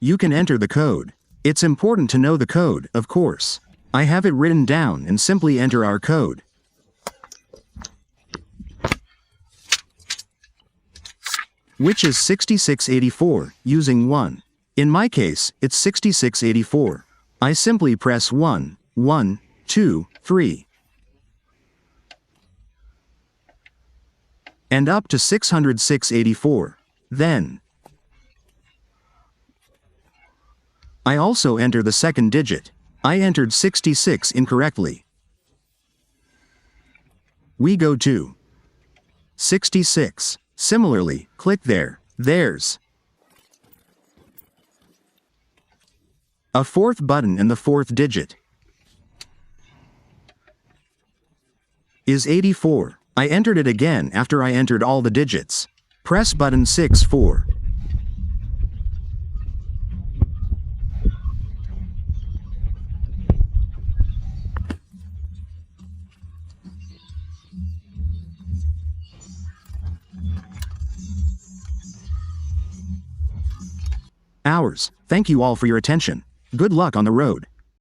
You can enter the code. It's important to know the code, of course. I have it written down and simply enter our code. Which is 6684, using 1. In my case, it's 6684. I simply press 1, 1, 2, 3. And up to 606.84. Then I also enter the second digit. I entered 66 incorrectly. We go to 66. Similarly, click there. There's a fourth button and the fourth digit is 84. I entered it again after I entered all the digits. Press button 64. Hours. Thank you all for your attention. Good luck on the road.